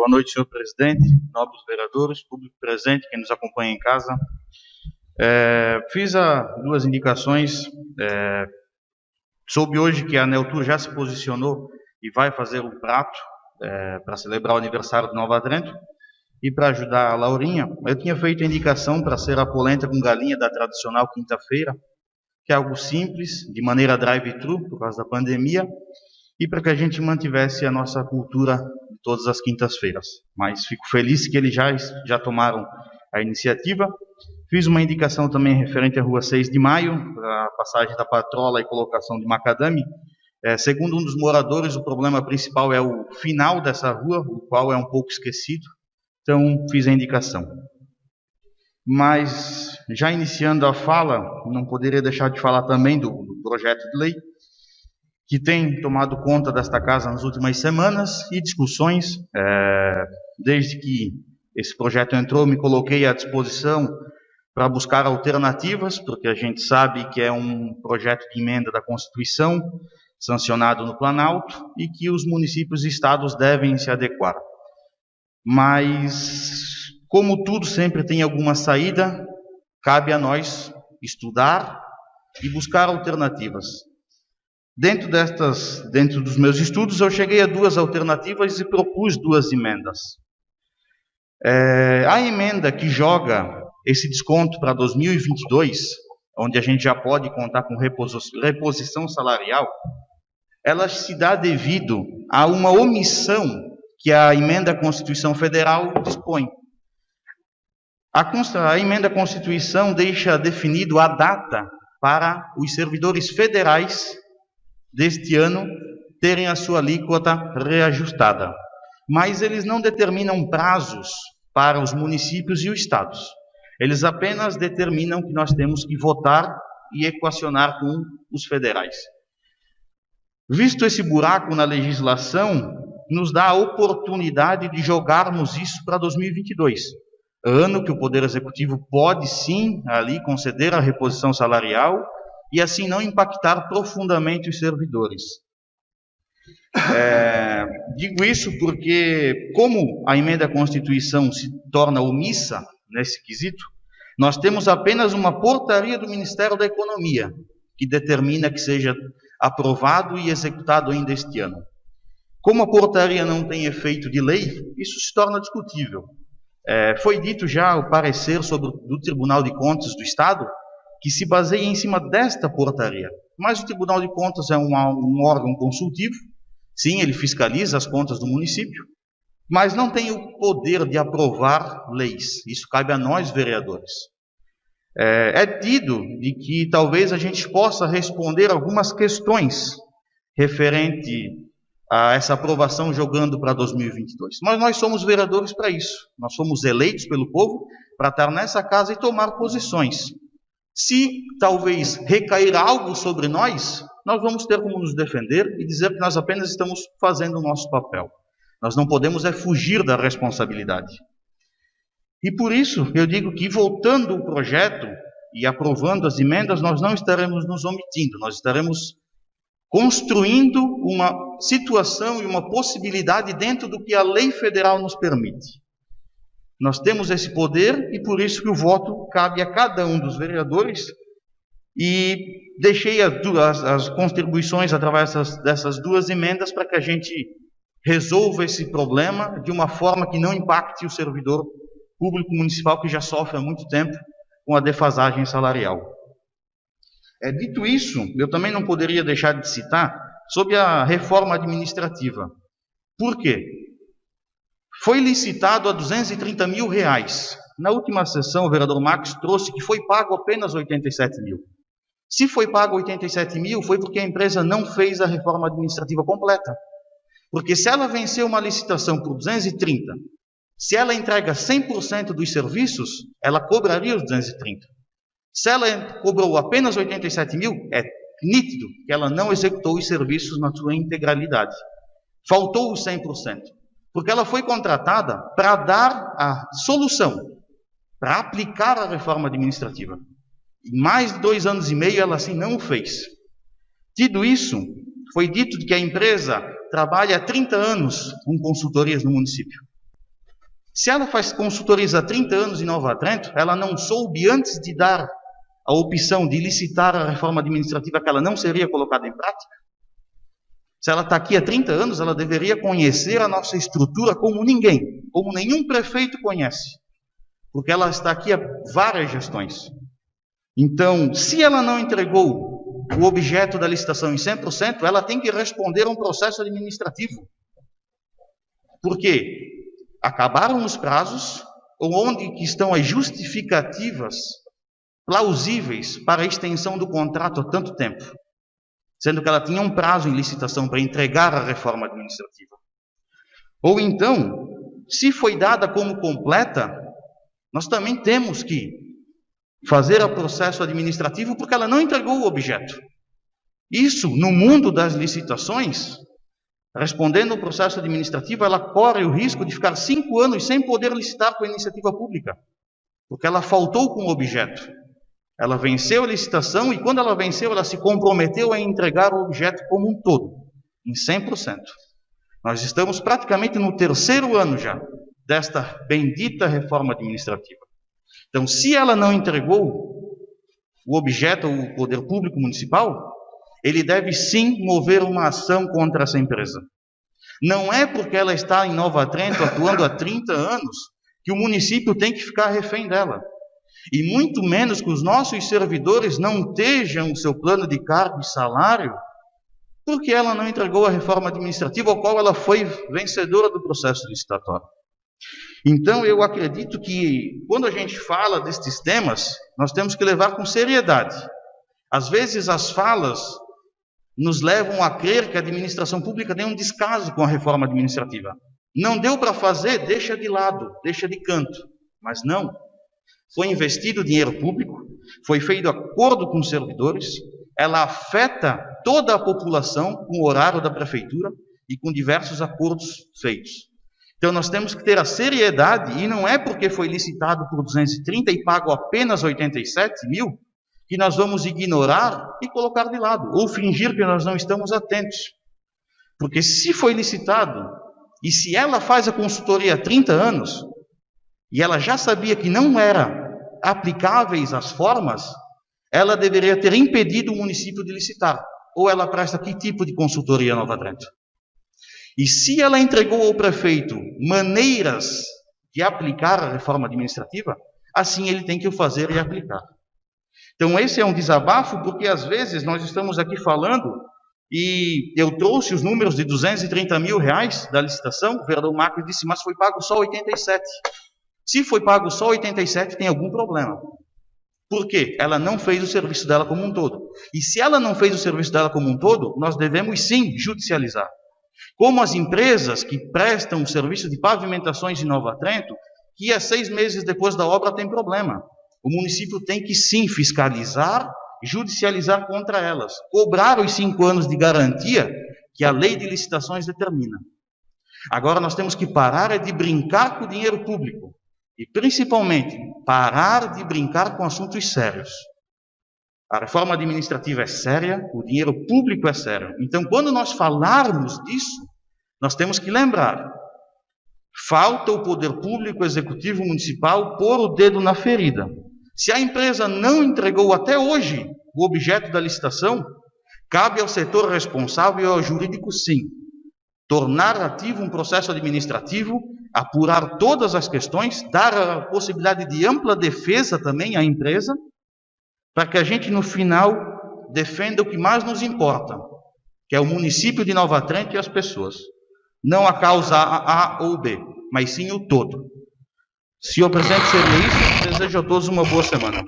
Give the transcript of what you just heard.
Boa noite, senhor presidente, nobres vereadores, público presente, quem nos acompanha em casa. Fiz duas indicações. Soube hoje que a Neotur já se posicionou e vai fazer um prato para celebrar o aniversário de Nova Trento. E para ajudar a Laurinha, eu tinha feito a indicação para ser a polenta com galinha da tradicional quinta-feira, que é algo simples, de maneira drive-thru, por causa da pandemia, e para que a gente mantivesse a nossa cultura de todas as quintas-feiras. Mas fico feliz que eles já tomaram a iniciativa. Fiz uma indicação também referente à Rua 6 de Maio, para a passagem da patrola e colocação de macadame. Segundo um dos moradores, o problema principal é o final dessa rua, o qual é um pouco esquecido. Então, fiz a indicação. Mas, já iniciando a fala, não poderia deixar de falar também do projeto de lei, que tem tomado conta desta casa nas últimas semanas e discussões. Desde que esse projeto entrou, me coloquei à disposição para buscar alternativas, porque a gente sabe que é um projeto de emenda da Constituição, sancionado no Planalto, e que os municípios e estados devem se adequar. Mas, como tudo sempre tem alguma saída, cabe a nós estudar e buscar alternativas. Dentro dos meus estudos, eu cheguei a duas alternativas e propus duas emendas. A emenda que joga esse desconto para 2022, onde a gente já pode contar com reposição salarial, ela se dá devido a uma omissão que a emenda à Constituição Federal dispõe. A emenda à Constituição deixa definido a data para os servidores federais deste ano terem a sua alíquota reajustada. Mas eles não determinam prazos para os municípios e os estados. Eles apenas determinam que nós temos que votar e equacionar com os federais. Visto esse buraco na legislação, nos dá a oportunidade de jogarmos isso para 2022, ano que o Poder Executivo pode sim ali conceder a reposição salarial e assim não impactar profundamente os servidores. Digo isso porque, como a emenda à Constituição se torna omissa nesse quesito, nós temos apenas uma portaria do Ministério da Economia que determina que seja aprovado e executado ainda este ano. Como a portaria não tem efeito de lei, isso se torna discutível. Foi dito já o parecer do Tribunal de Contas do Estado, que se baseia em cima desta portaria. Mas o Tribunal de Contas é um órgão consultivo, sim, ele fiscaliza as contas do município, mas não tem o poder de aprovar leis. Isso cabe a nós, vereadores. É tido de que talvez a gente possa responder algumas questões referente a essa aprovação jogando para 2022. Mas nós somos vereadores para isso. Nós somos eleitos pelo povo para estar nessa casa e tomar posições. Se talvez recair algo sobre nós, nós vamos ter como nos defender e dizer que nós apenas estamos fazendo o nosso papel. Nós não podemos fugir da responsabilidade. E por isso eu digo que voltando o projeto e aprovando as emendas, nós não estaremos nos omitindo, nós estaremos construindo uma situação e uma possibilidade dentro do que a lei federal nos permite. Nós temos esse poder e por isso que o voto cabe a cada um dos vereadores, e deixei as contribuições através dessas duas emendas para que a gente resolva esse problema de uma forma que não impacte o servidor público municipal que já sofre há muito tempo com a defasagem salarial. Dito isso, eu também não poderia deixar de citar sobre a reforma administrativa. Por quê? Foi licitado a R$230 mil. Na última sessão, o vereador Max trouxe que foi pago apenas 87 mil. Se foi pago 87 mil, foi porque a empresa não fez a reforma administrativa completa. Porque se ela venceu uma licitação por 230, se ela entrega 100% dos serviços, ela cobraria os 230. Se ela cobrou apenas 87 mil, é nítido que ela não executou os serviços na sua integralidade. Faltou os 100%. Porque ela foi contratada para dar a solução, para aplicar a reforma administrativa. Em mais de 2 anos e meio, ela assim não o fez. Tido isso, foi dito que a empresa trabalha há 30 anos com consultorias no município. Se ela faz consultorias há 30 anos em Nova Trento, ela não soube antes de dar a opção de licitar a reforma administrativa que ela não seria colocada em prática? Se ela está aqui há 30 anos, ela deveria conhecer a nossa estrutura como ninguém, como nenhum prefeito conhece, porque ela está aqui há várias gestões. Então, se ela não entregou o objeto da licitação em 100%, ela tem que responder a um processo administrativo. Por quê? Acabaram os prazos, ou onde que estão as justificativas plausíveis para a extensão do contrato há tanto tempo, sendo que ela tinha um prazo em licitação para entregar a reforma administrativa. Ou então, se foi dada como completa, nós também temos que fazer o processo administrativo porque ela não entregou o objeto. Isso, no mundo das licitações, respondendo ao processo administrativo, ela corre o risco de ficar 5 anos sem poder licitar com a iniciativa pública, porque ela faltou com o objeto. Ela venceu a licitação e quando ela venceu, ela se comprometeu a entregar o objeto como um todo, em 100%. Nós estamos praticamente no 3º ano já desta bendita reforma administrativa. Então, se ela não entregou o objeto ao poder público municipal, ele deve sim mover uma ação contra essa empresa. Não é porque ela está em Nova Trento atuando há 30 anos que o município tem que ficar refém dela. E muito menos que os nossos servidores não estejam o seu plano de cargo e salário, porque ela não entregou a reforma administrativa, ao qual ela foi vencedora do processo licitatório. Então, eu acredito que, quando a gente fala destes temas, nós temos que levar com seriedade. Às vezes, as falas nos levam a crer que a administração pública tem um descaso com a reforma administrativa. Não deu para fazer, deixa de lado, deixa de canto. Mas não. Foi investido dinheiro público, foi feito acordo com os servidores, ela afeta toda a população com o horário da prefeitura e com diversos acordos feitos. Então nós temos que ter a seriedade, e não é porque foi licitado por 230 e pago apenas 87 mil, que nós vamos ignorar e colocar de lado, ou fingir que nós não estamos atentos. Porque se foi licitado, e se ela faz a consultoria há 30 anos, e ela já sabia que não era aplicáveis as formas, ela deveria ter impedido o município de licitar. Ou ela presta que tipo de consultoria Nova Trento? E se ela entregou ao prefeito maneiras de aplicar a reforma administrativa, assim ele tem que o fazer e aplicar. Então esse é um desabafo, porque às vezes nós estamos aqui falando, e eu trouxe os números de 230 mil reais da licitação, o vereador Marcos disse, mas foi pago só 87. Se foi pago só 87, tem algum problema. Por quê? Ela não fez o serviço dela como um todo. E se ela não fez o serviço dela como um todo, nós devemos sim judicializar. Como as empresas que prestam o serviço de pavimentações em Nova Trento, que a 6 meses depois da obra tem problema. O município tem que sim fiscalizar, judicializar contra elas. Cobrar os 5 anos de garantia que a lei de licitações determina. Agora nós temos que parar de brincar com o dinheiro público. E principalmente, parar de brincar com assuntos sérios. A reforma administrativa é séria, o dinheiro público é sério. Então, quando nós falarmos disso, nós temos que lembrar. Falta o poder público executivo municipal pôr o dedo na ferida. Se a empresa não entregou até hoje o objeto da licitação, cabe ao setor responsável e ao jurídico, sim, tornar ativo um processo administrativo, apurar todas as questões, dar a possibilidade de ampla defesa também à empresa, para que a gente no final defenda o que mais nos importa, que é o município de Nova Trento e as pessoas. Não a causa A ou B, mas sim o todo. Senhor presidente, seria isso. Desejo a todos uma boa semana.